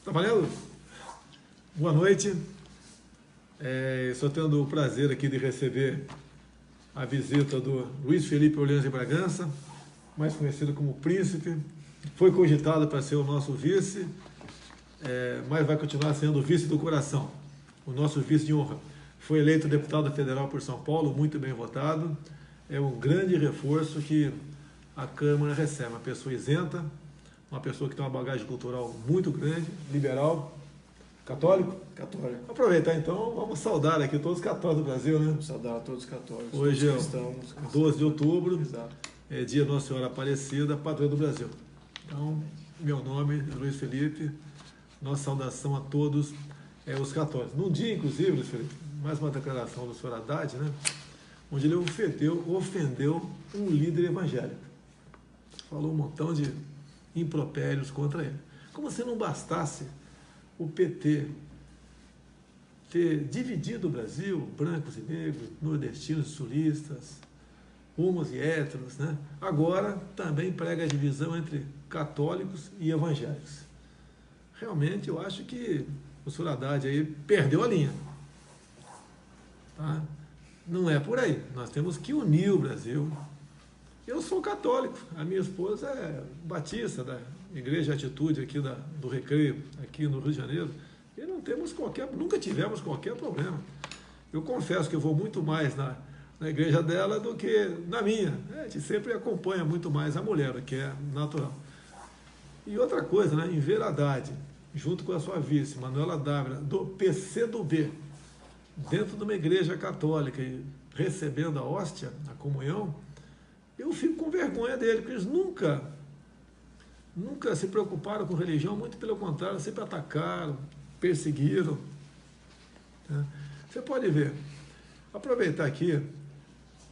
Tá valendo? Boa noite. Estou tendo o prazer aqui de receber a visita do Luiz Felipe Orleans de Bragança, mais conhecido como Príncipe. Foi cogitado para ser o nosso vice, mas vai continuar sendo o vice do coração, o nosso vice de honra. Foi eleito deputado federal por São Paulo, muito bem votado. É um grande reforço que a Câmara recebe. Uma pessoa isenta, uma pessoa que tem uma bagagem cultural muito grande, liberal, católico? Católico. Aproveitar então, vamos saudar aqui todos os católicos do Brasil, né? Vamos saudar todos os católicos. Hoje é cristãos, 12 de outubro, Exato. é dia Nossa Senhora Aparecida, padroeira do Brasil. Então, meu nome é Luiz Felipe, nossa saudação a todos os católicos. Num dia, inclusive, Luiz Felipe, mais uma declaração do senhor Haddad, né? Onde ele ofendeu um líder evangélico. Falou um montão de impropérios contra ele. Como se não bastasse o PT ter dividido o Brasil, brancos e negros, nordestinos e sulistas, homos e héteros, né? Agora também prega a divisão entre católicos e evangélicos. Realmente eu acho que o senhor Haddad aí perdeu a linha. Tá? Não é por aí. Nós temos que unir o Brasil. Eu sou católico, a minha esposa é batista, da Igreja Atitude aqui do Recreio, aqui no Rio de Janeiro, e nunca tivemos qualquer problema. Eu confesso que eu vou muito mais na igreja dela do que na minha. A gente sempre acompanha muito mais a mulher, o que é natural. E outra coisa, né, em Ver Haddad, junto com a sua vice, Manuela Dávila, do PCdoB, dentro de uma igreja católica, e recebendo a hóstia, a comunhão, eu fico com vergonha dele, porque eles nunca se preocuparam com religião, muito pelo contrário, sempre atacaram, perseguiram. Né? Você pode ver, aproveitar aqui,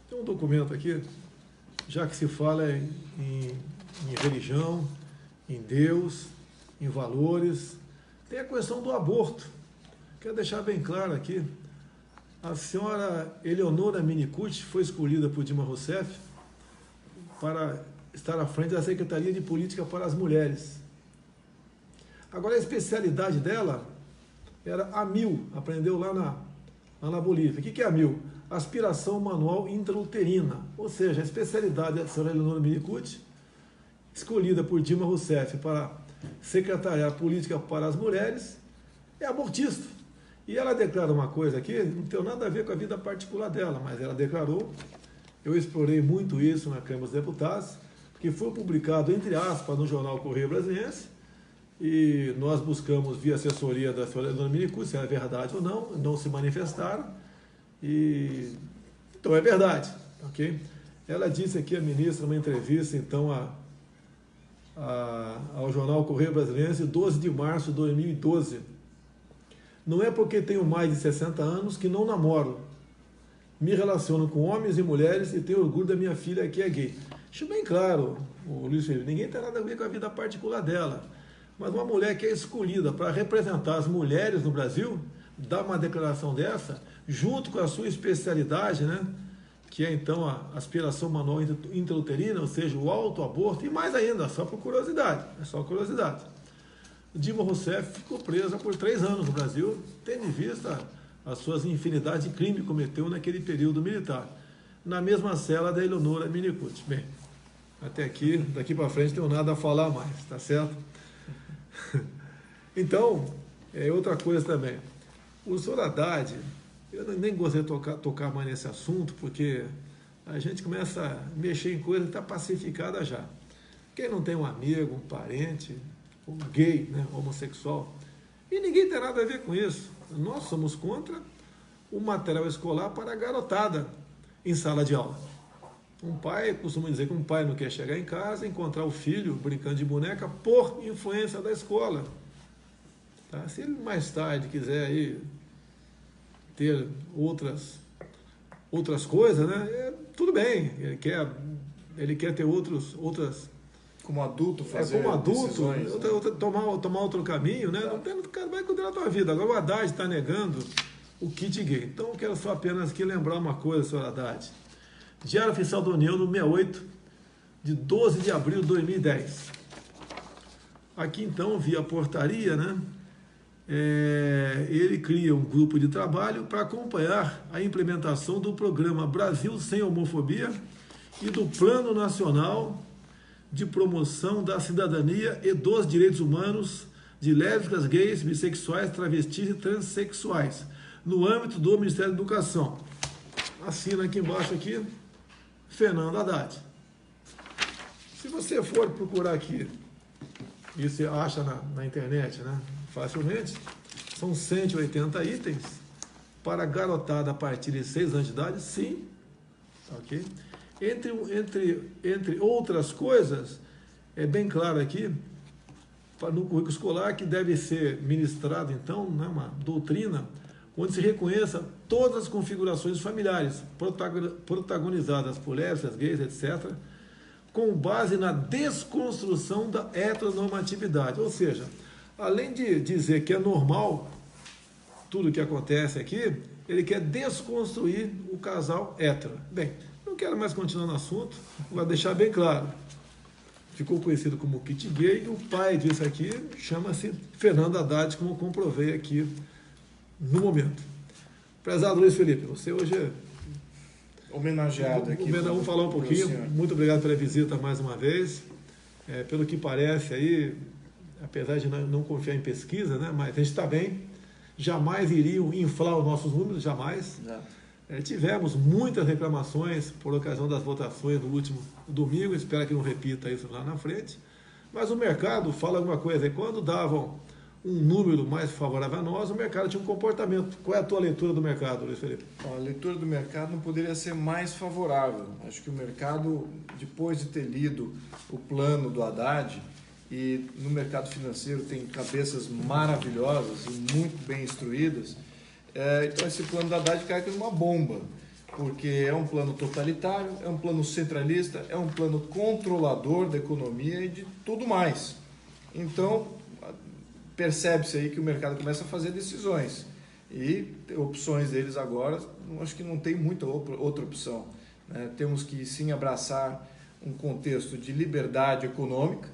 tem um documento aqui, já que se fala em religião, em Deus, em valores, tem a questão do aborto. Quero deixar bem claro aqui, a senhora Eleonora Minicucci foi escolhida por Dilma Rousseff para estar à frente da Secretaria de Política para as Mulheres. Agora, a especialidade dela era a AMIL, aprendeu lá na Bolívia. O que é a AMIL? Aspiração manual intrauterina, ou seja, a especialidade da senhora Eleonora Minicucci, escolhida por Dilma Rousseff para secretariar política para as mulheres, é abortista. E ela declara uma coisa aqui, não tem nada a ver com a vida particular dela, mas ela declarou, eu explorei muito isso na Câmara dos Deputados, que foi publicado, entre aspas, no jornal Correio Brasiliense, e nós buscamos, via assessoria da senhora Eleonora Minicucci, se é verdade ou não se manifestaram, então é verdade, ok? Ela disse aqui, a ministra, numa entrevista, então, ao jornal Correio Brasiliense, 12 de março de 2012, não é porque tenho mais de 60 anos que não namoro. Me relaciono com homens e mulheres e tenho orgulho da minha filha que é gay. Deixa bem claro, o Luiz Felipe, ninguém tem nada a ver com a vida particular dela. Mas uma mulher que é escolhida para representar as mulheres no Brasil, dá uma declaração dessa, junto com a sua especialidade, né? Que é então a aspiração manual intrauterina, ou seja, o autoaborto, e mais ainda, só por curiosidade, é só curiosidade. Dilma Rousseff ficou presa por 3 anos no Brasil, tendo em vista as suas infinidades de crimes que cometeu naquele período militar, na mesma cela da Eleonora Minicucci. Bem, até aqui, daqui para frente, não tenho nada a falar mais, tá certo? Então, outra coisa também, o senhor Haddad, eu nem gostaria de tocar mais nesse assunto, porque a gente começa a mexer em coisa que está pacificada já. Quem não tem um amigo, um parente, um gay, né, homossexual, e ninguém tem nada a ver com isso. Nós somos contra o material escolar para a garotada em sala de aula. Um pai, costuma dizer que um pai não quer chegar em casa e encontrar o filho brincando de boneca por influência da escola. Tá? Se ele mais tarde quiser aí ter outras coisas, né, tudo bem, ele quer ter outras... Como adulto fazer como adulto, decisões, né? tomar outro caminho, né? Não tem, cara, vai cuidar da tua vida. Agora o Haddad está negando o kit gay. Então eu quero só apenas aqui lembrar uma coisa, senhor Haddad. Diário Oficial da União, no 68, de 12 de abril de 2010. Aqui então, via portaria, né? ele cria um grupo de trabalho para acompanhar a implementação do programa Brasil Sem Homofobia e do Plano Nacional de Promoção da Cidadania e dos Direitos Humanos de lésbicas, gays, bissexuais, travestis e transexuais, no âmbito do Ministério da Educação. Assina aqui embaixo aqui, Fernando Haddad. Se você for procurar aqui, e você acha na internet, né, facilmente, são 180 itens para garotada a partir de 6 anos de idade, sim, ok? Entre outras coisas, é bem claro aqui, no currículo escolar, que deve ser ministrado, então, né, uma doutrina onde se reconheça todas as configurações familiares protagonizadas por lésbicas, gays, etc., com base na desconstrução da heteronormatividade. Ou seja, além de dizer que é normal tudo que acontece aqui, ele quer desconstruir o casal hétero. Bem, não quero mais continuar no assunto, vou deixar bem claro. Ficou conhecido como kit gay, e o pai disso aqui chama-se Fernando Haddad, como eu comprovei aqui no momento. Prezado Luiz Felipe, você hoje é homenageado aqui. Vamos falar um pouquinho. Muito obrigado pela visita mais uma vez. Pelo que parece aí, apesar de não confiar em pesquisa, né, mas a gente está bem. Jamais iriam inflar os nossos números, jamais. Tivemos muitas reclamações por ocasião das votações no último domingo, espero que não repita isso lá na frente. Mas o mercado fala alguma coisa. E quando davam um número mais favorável a nós, o mercado tinha um comportamento. Qual é a tua leitura do mercado, Luiz Felipe? A leitura do mercado não poderia ser mais favorável. Acho que o mercado, depois de ter lido o plano do Haddad, e no mercado financeiro tem cabeças maravilhosas e muito bem instruídas, então esse plano do Haddad cai como uma bomba, porque é um plano totalitário, é um plano centralista, é um plano controlador da economia e de tudo mais. Então, percebe-se aí que o mercado começa a fazer decisões e opções deles agora, acho que não tem muita outra opção, né? Temos que sim abraçar um contexto de liberdade econômica,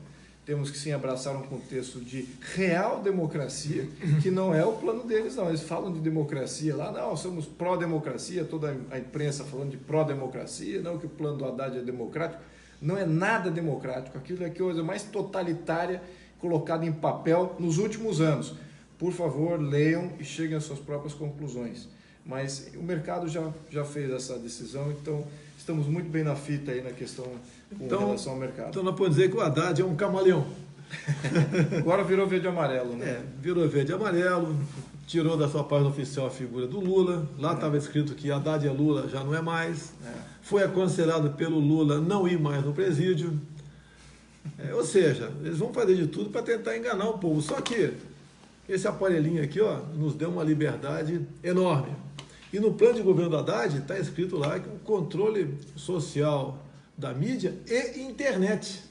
temos que sim abraçar um contexto de real democracia, que não é o plano deles, não. Eles falam de democracia lá, não, somos pró-democracia, toda a imprensa falando de pró-democracia, não que o plano do Haddad é democrático. Não é nada democrático, aquilo é a coisa mais totalitária colocada em papel nos últimos anos. Por favor, leiam e cheguem às suas próprias conclusões. Mas o mercado já fez essa decisão, então estamos muito bem na fita aí na questão com relação ao mercado. Então nós podemos dizer que o Haddad é um camaleão. Agora virou verde e amarelo, né? Virou verde e amarelo, tirou da sua página oficial a figura do Lula, lá estava escrito que Haddad é Lula, já não é mais. Foi aconselhado pelo Lula não ir mais no presídio. Ou seja, eles vão fazer de tudo para tentar enganar o povo. Só que esse aparelhinho aqui, ó, nos deu uma liberdade enorme. E no plano de governo do Haddad está escrito lá que o controle social da mídia e internet.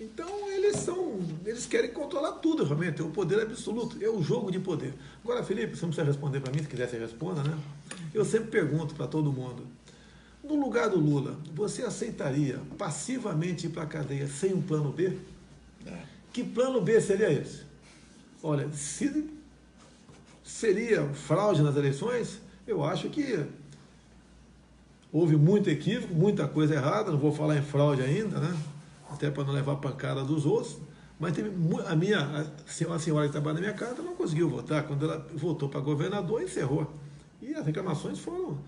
Então eles querem controlar tudo realmente, o poder absoluto, é o jogo de poder. Agora, Felipe, você não precisa responder para mim, se quiser você responda, né? Eu sempre pergunto para todo mundo, no lugar do Lula, você aceitaria passivamente ir para a cadeia sem um plano B? Que plano B seria esse? Olha, se seria fraude nas eleições, eu acho que houve muito equívoco, muita coisa errada, não vou falar em fraude ainda, né? Até para não levar a pancada dos outros, mas teve a senhora que trabalha na minha casa não conseguiu votar, quando ela votou para governador, encerrou. E as reclamações foram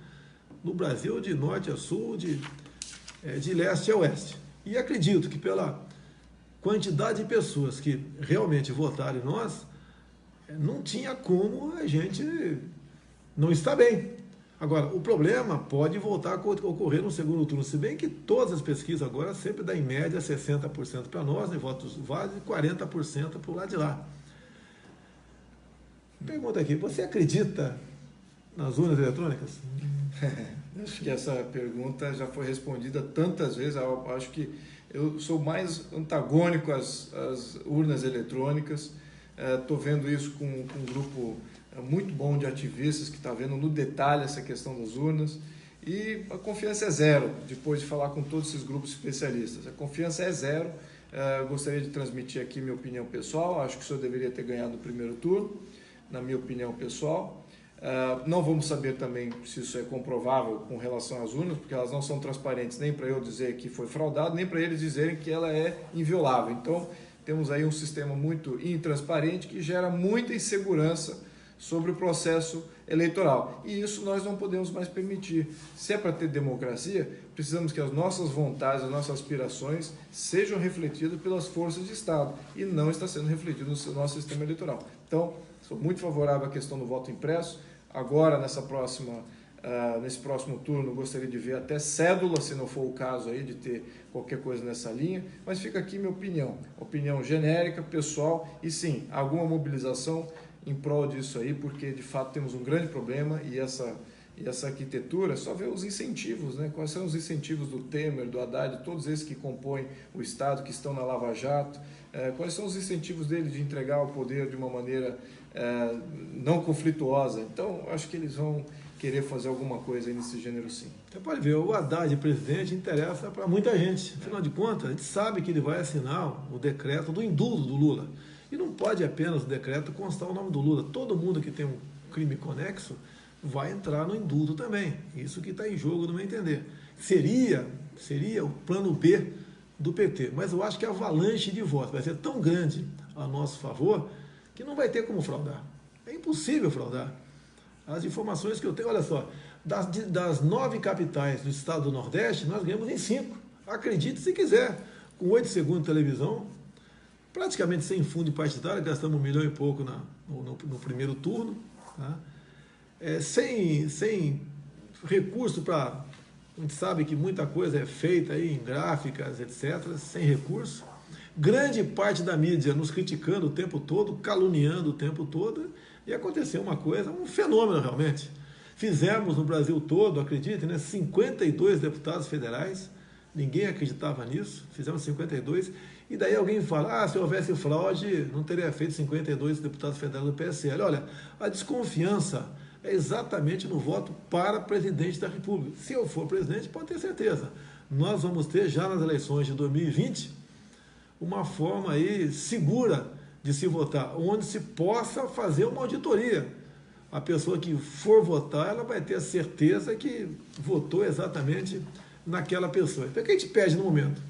no Brasil de norte a sul, de leste a oeste. E acredito que pela quantidade de pessoas que realmente votaram em nós, não tinha como a gente não estar bem. Agora, o problema pode voltar a ocorrer no segundo turno, se bem que todas as pesquisas agora sempre dão em média 60% para nós, em votos válidos, e 40% para o lado de lá. Pergunta aqui, você acredita nas urnas eletrônicas? Acho que essa pergunta já foi respondida tantas vezes, eu acho que eu sou mais antagônico às urnas eletrônicas, estou vendo isso com um grupo muito bom de ativistas que está vendo no detalhe essa questão das urnas, e a confiança é zero, depois de falar com todos esses grupos especialistas. A confiança é zero. Gostaria de transmitir aqui minha opinião pessoal, acho que o senhor deveria ter ganhado o primeiro turno, na minha opinião pessoal. Não vamos saber também se isso é comprovável com relação às urnas, porque elas não são transparentes nem para eu dizer que foi fraudado, nem para eles dizerem que ela é inviolável. Então, temos aí um sistema muito intransparente que gera muita insegurança sobre o processo eleitoral. E isso nós não podemos mais permitir. Se é para ter democracia, precisamos que as nossas vontades, as nossas aspirações sejam refletidas pelas forças de Estado e não está sendo refletido no nosso sistema eleitoral. Então, sou muito favorável à questão do voto impresso. Agora, nesse próximo turno, gostaria de ver até cédula, se não for o caso aí de ter qualquer coisa nessa linha, mas fica aqui minha opinião genérica, pessoal, e sim, alguma mobilização em prol disso aí, porque de fato temos um grande problema e essa arquitetura, só ver os incentivos, né? Quais são os incentivos do Temer, do Haddad, todos esses que compõem o Estado, que estão na Lava Jato, quais são os incentivos dele de entregar o poder de uma maneira não conflituosa. Então, acho que eles vão querer fazer alguma coisa aí nesse gênero, sim. Você pode ver, o Haddad, presidente, interessa para muita gente. Afinal de contas, a gente sabe que ele vai assinar o decreto do indulto do Lula. E não pode apenas o decreto constar o nome do Lula. Todo mundo que tem um crime conexo vai entrar no indulto também. Isso que está em jogo, no meu entender. Seria o plano B do PT. Mas eu acho que a avalanche de votos vai ser tão grande a nosso favor que não vai ter como fraudar. É impossível fraudar. As informações que eu tenho, olha só, das 9 capitais do estado do Nordeste, nós ganhamos em 5. Acredite se quiser. Com 8 segundos de televisão, praticamente sem fundo partidário, gastamos 1 milhão e pouco no primeiro turno, tá? Sem recurso para... A gente sabe que muita coisa é feita aí em gráficas, etc., sem recurso. Grande parte da mídia nos criticando o tempo todo, caluniando o tempo todo, e aconteceu uma coisa, um fenômeno realmente. Fizemos no Brasil todo, acredite, né, 52 deputados federais, ninguém acreditava nisso, fizemos 52, e daí alguém fala, se houvesse fraude, não teria feito 52 deputados federais do PSL. Olha, a desconfiança é exatamente no voto para presidente da República. Se eu for presidente, pode ter certeza, nós vamos ter já nas eleições de 2020 uma forma aí segura de se votar, onde se possa fazer uma auditoria. A pessoa que for votar, ela vai ter a certeza que votou exatamente naquela pessoa. Então, o que a gente pede no momento?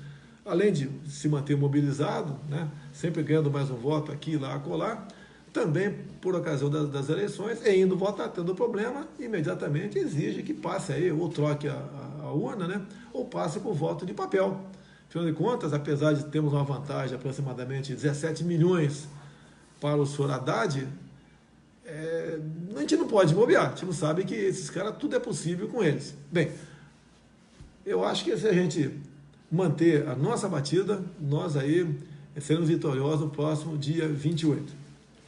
Além de se manter mobilizado, né, sempre ganhando mais um voto aqui, lá, acolá, também, por ocasião das eleições, indo votar, tendo problema, imediatamente exige que passe aí, ou troque a urna, né, ou passe por voto de papel. Afinal de contas, apesar de termos uma vantagem de aproximadamente 17 milhões para o senhor Haddad, a gente não pode bobear, a gente não sabe que esses caras, tudo é possível com eles. Bem, eu acho que se a gente manter a nossa batida, nós aí seremos vitoriosos no próximo dia 28.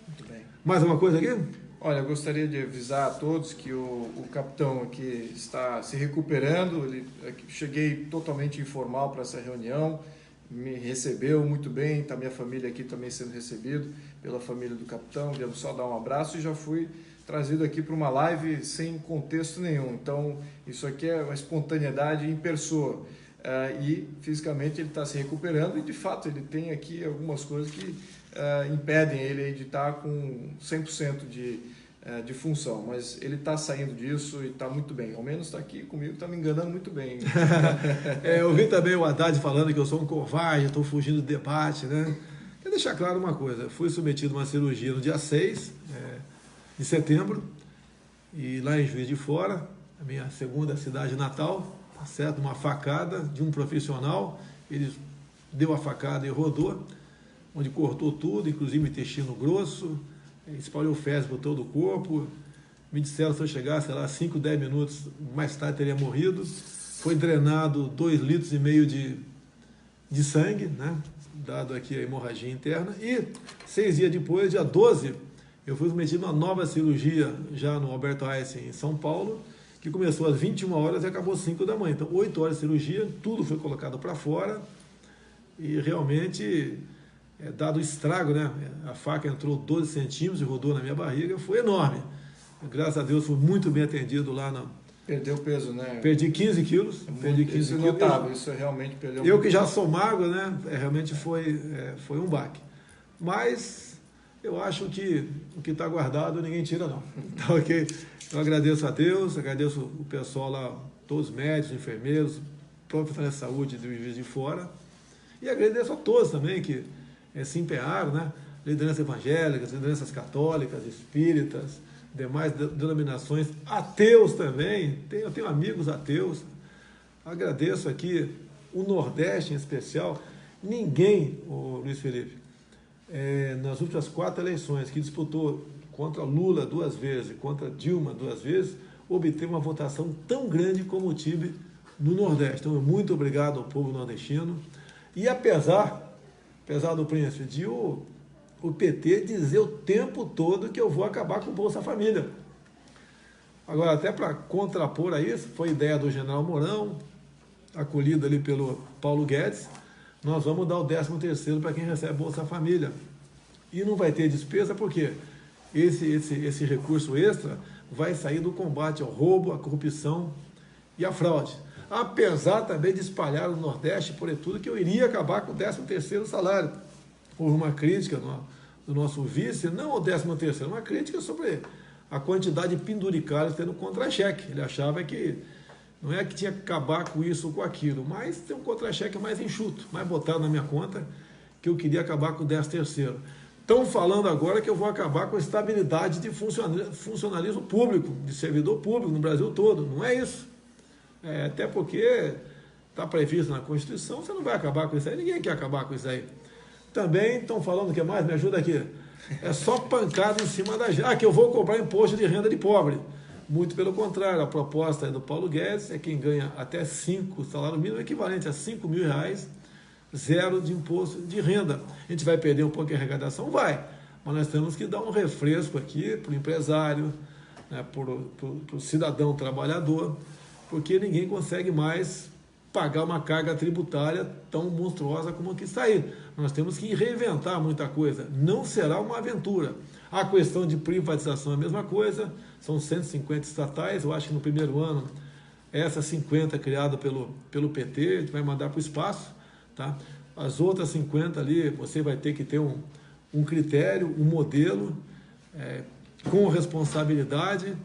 Muito bem. Mais uma coisa aqui? Olha, eu gostaria de avisar a todos que o capitão aqui está se recuperando. Cheguei totalmente informal para essa reunião, me recebeu muito bem, está minha família aqui também sendo recebido pela família do capitão. Devo só dar um abraço e já fui trazido aqui para uma live sem contexto nenhum. Então, isso aqui é uma espontaneidade em pessoa. E fisicamente ele está se recuperando e de fato ele tem aqui algumas coisas que impedem ele de estar com 100% de função, mas ele está saindo disso e está muito bem, ao menos está aqui comigo, está me enganando muito bem. Eu vi também o Haddad falando que eu sou um covarde, estou fugindo do debate, né? Quero deixar claro uma coisa, fui submetido a uma cirurgia no dia 6 de setembro e lá em Juiz de Fora, a minha segunda cidade natal, tá certo? Uma facada de um profissional, ele deu a facada e rodou, onde cortou tudo, inclusive intestino grosso, espalhou fezes por todo o corpo. Me disseram que se eu chegasse lá 5, 10 minutos mais tarde teria morrido. Foi drenado 2,5 litros de sangue, né? Dado aqui a hemorragia interna. E 6 dias depois, dia 12, eu fui submetido a uma nova cirurgia já no Alberto Einstein, em São Paulo, que começou às 21 horas e acabou às 5 da manhã. Então, 8 horas de cirurgia, tudo foi colocado para fora e realmente, dado o estrago, né? A faca entrou 12 centímetros e rodou na minha barriga, foi enorme. Graças a Deus, fui muito bem atendido lá na... Perdeu peso, né? Perdi 15 quilos. Perdi 15 isso é quilos. notável, isso realmente perdeu. Eu que já sou magro, né? Realmente foi um baque. Mas eu acho que o que está guardado ninguém tira, não. Tá ok? Eu agradeço a Deus, agradeço o pessoal lá, todos os médicos, enfermeiros, profissionais de saúde de Juiz de Fora, e agradeço a todos também que se empenharam, né? Lideranças evangélicas, lideranças católicas, espíritas, demais denominações, ateus também, eu tenho amigos ateus. Agradeço aqui o Nordeste em especial. Ninguém, Luiz Felipe, nas últimas 4 eleições que disputou contra Lula 2 vezes e contra Dilma 2 vezes, obteve uma votação tão grande como eu tive no Nordeste. Então, muito obrigado ao povo nordestino. E apesar do príncipe, de o PT dizer o tempo todo que eu vou acabar com o Bolsa Família. Agora, até para contrapor a isso, foi ideia do general Mourão, acolhido ali pelo Paulo Guedes, nós vamos dar o 13º para quem recebe Bolsa Família. E não vai ter despesa porque esse recurso extra vai sair do combate ao roubo, à corrupção e à fraude. Apesar também de espalhar no Nordeste, por tudo, que eu iria acabar com o 13º salário. Houve uma crítica do nosso vice, não ao 13º, uma crítica sobre a quantidade de penduricários tendo contra-cheque. Ele achava que não é que tinha que acabar com isso ou com aquilo, mas tem um contra-cheque mais enxuto, mais botado na minha conta, que eu queria acabar com o 13º. Estão falando agora que eu vou acabar com a estabilidade de funcionalismo público, de servidor público no Brasil todo. Não é isso. Até porque está previsto na Constituição, você não vai acabar com isso aí, ninguém quer acabar com isso aí. Também estão falando o que mais? Me ajuda aqui. É só pancada em cima da gente. Que eu vou cobrar imposto de renda de pobre. Muito pelo contrário, a proposta do Paulo Guedes é quem ganha até 5 salário mínimo, equivalente a R$5.000, zero de imposto de renda. A gente vai perder um pouco de arrecadação? Vai. Mas nós temos que dar um refresco aqui para o empresário, né, para o cidadão trabalhador, porque ninguém consegue mais pagar uma carga tributária tão monstruosa como a que está aí. Nós temos que reinventar muita coisa. Não será uma aventura. A questão de privatização é a mesma coisa. São 150 estatais. Eu acho que no primeiro ano, essas 50 criadas pelo PT, a gente vai mandar para o espaço. Tá? As outras 50 ali, você vai ter que ter um critério, um modelo, com responsabilidade.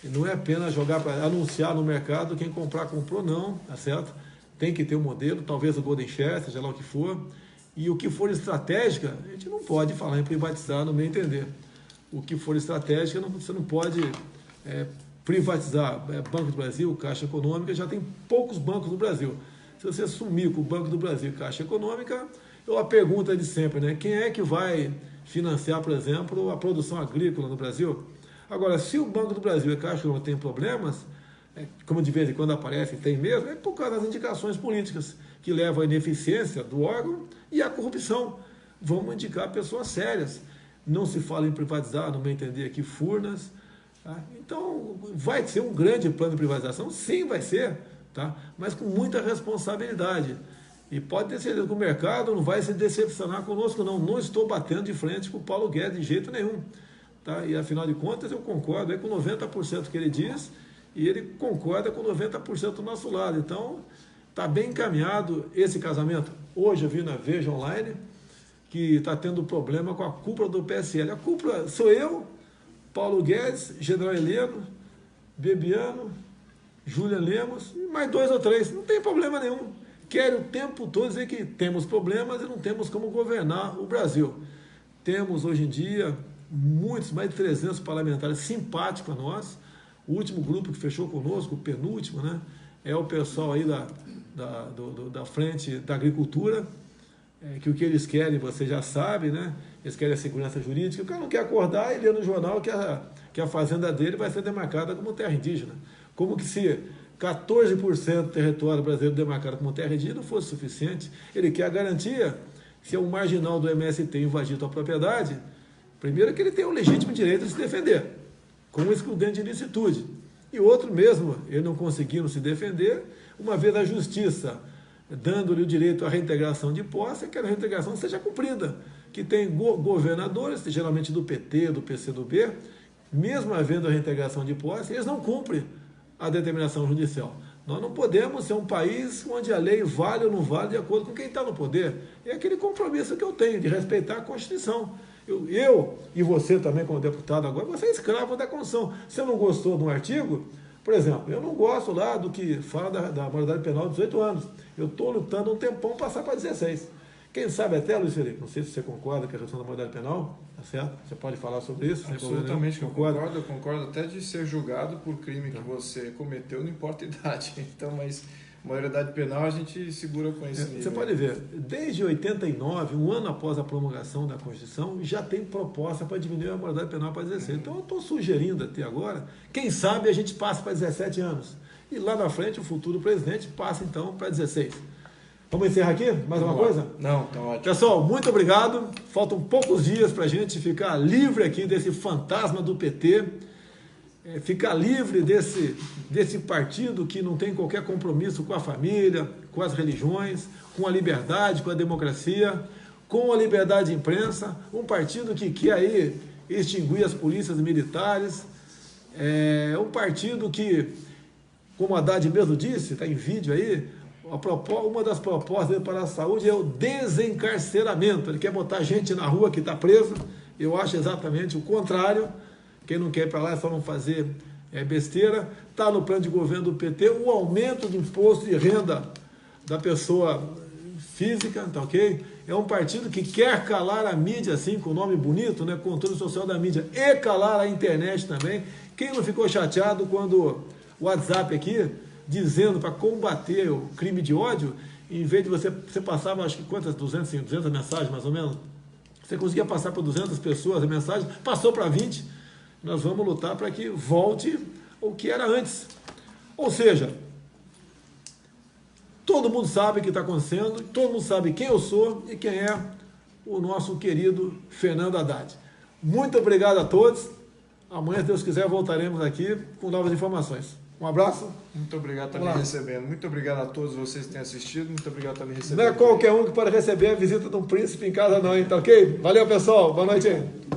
E não é apenas jogar para anunciar no mercado, quem comprar comprou, não, tá certo? Tem que ter um modelo, talvez o Golden Share, seja lá o que for. E o que for estratégica, a gente não pode falar em privatizar, no meu entender. O que for estratégica, você não pode privatizar. Banco do Brasil, Caixa Econômica, já tem poucos bancos no Brasil. Se você sumir com o Banco do Brasil e Caixa Econômica, a pergunta de sempre, né? Quem é que vai financiar, por exemplo, a produção agrícola no Brasil? Agora, se o Banco do Brasil e a Caixa Econômica têm problemas, como de vez em quando aparece, tem mesmo, é por causa das indicações políticas, que levam à ineficiência do órgão e à corrupção. Vamos indicar pessoas sérias. Não se fala em privatizar, no meu entender aqui, Furnas. Tá? Então, vai ser um grande plano de privatização? Sim, vai ser, tá? Mas com muita responsabilidade. E pode ter certeza que o mercado não vai se decepcionar conosco, não. Não estou batendo de frente com o Paulo Guedes de jeito nenhum. Tá? E, afinal de contas, eu concordo com 90% que ele diz, e ele concorda com 90% do nosso lado. Então, está bem encaminhado esse casamento. Hoje eu vi na Veja Online que está tendo problema com a cúpula do PSL. A cúpula sou eu, Paulo Guedes, General Heleno, Bebiano, Júlia Lemos, e mais 2 ou 3. Não tem problema nenhum. Querem o tempo todo dizer que temos problemas e não temos como governar o Brasil. Temos, hoje em dia, muitos, mais de 300 parlamentares simpáticos a nós. O último grupo que fechou conosco, o penúltimo, né, é o pessoal aí da frente da agricultura, que o que eles querem, você já sabe, né? Eles querem a segurança jurídica. O cara não quer acordar e ler no jornal que a fazenda dele vai ser demarcada como terra indígena. Como que se 14% do território brasileiro demarcado como terra indígena não fosse suficiente. Ele quer a garantia, se é um marginal do MST invadir a propriedade, primeiro que ele tem o legítimo direito de se defender, com excludente de ilicitude. E outro mesmo, ele não conseguindo se defender, uma vez a justiça dando-lhe o direito à reintegração de posse, que a reintegração seja cumprida. Que tem governadores, geralmente do PT, do PCdoB, mesmo havendo a reintegração de posse, eles não cumprem a determinação judicial. Nós não podemos ser um país onde a lei vale ou não vale de acordo com quem está no poder. É aquele compromisso que eu tenho de respeitar a Constituição. Eu e você também, como deputado agora, você é escravo da Constituição. Você não gostou de um artigo? Por exemplo, eu não gosto lá do que fala da maioridade penal de 18 anos. Eu estou lutando um tempão para passar para 16. Quem sabe até, Luiz Felipe, não sei se você concorda com a questão da maioridade penal, tá certo? Você pode falar sobre isso? Absolutamente, eu concordo até de ser julgado por crime que você cometeu, não importa a idade. Então, mas maioridade penal a gente segura com esse nível. Você pode ver, desde 89, um ano após a promulgação da Constituição, já tem proposta para diminuir a maioridade penal para 16. Então eu estou sugerindo até agora, quem sabe a gente passa para 17 anos. E lá na frente o futuro presidente passa então para 16. Vamos encerrar aqui? Mais uma coisa? Não, tá ótimo. Pessoal, muito obrigado. Faltam poucos dias para a gente ficar livre aqui desse fantasma do PT, ficar livre desse partido que não tem qualquer compromisso com a família, com as religiões, com a liberdade, com a democracia, com a liberdade de imprensa, um partido que quer aí extinguir as polícias militares, um partido que, como a Haddad mesmo disse, está em vídeo aí, uma das propostas dele para a saúde é o desencarceramento. Ele quer botar gente na rua que está presa. Eu acho exatamente o contrário. Quem não quer ir para lá é só não fazer besteira. Está no plano de governo do PT o aumento do imposto de renda da pessoa física, tá ok? É um partido que quer calar a mídia, assim, com o nome bonito, né? Controle social da mídia, e calar a internet também. Quem não ficou chateado quando o WhatsApp aqui, dizendo para combater o crime de ódio, em vez de você passava, acho que quantas, 200 mensagens mais ou menos, você conseguia passar para 200 pessoas a mensagem, passou para 20, nós vamos lutar para que volte o que era antes. Ou seja, todo mundo sabe o que está acontecendo, todo mundo sabe quem eu sou e quem é o nosso querido Fernando Haddad. Muito obrigado a todos. Amanhã, se Deus quiser, voltaremos aqui com novas informações. Um abraço. Muito obrigado por estar me recebendo. Muito obrigado a todos vocês que têm assistido. Muito obrigado por estar me recebendo. Não é qualquer um que pode receber a visita de um príncipe em casa não, hein? Tá ok? Valeu, pessoal. Boa noite aí.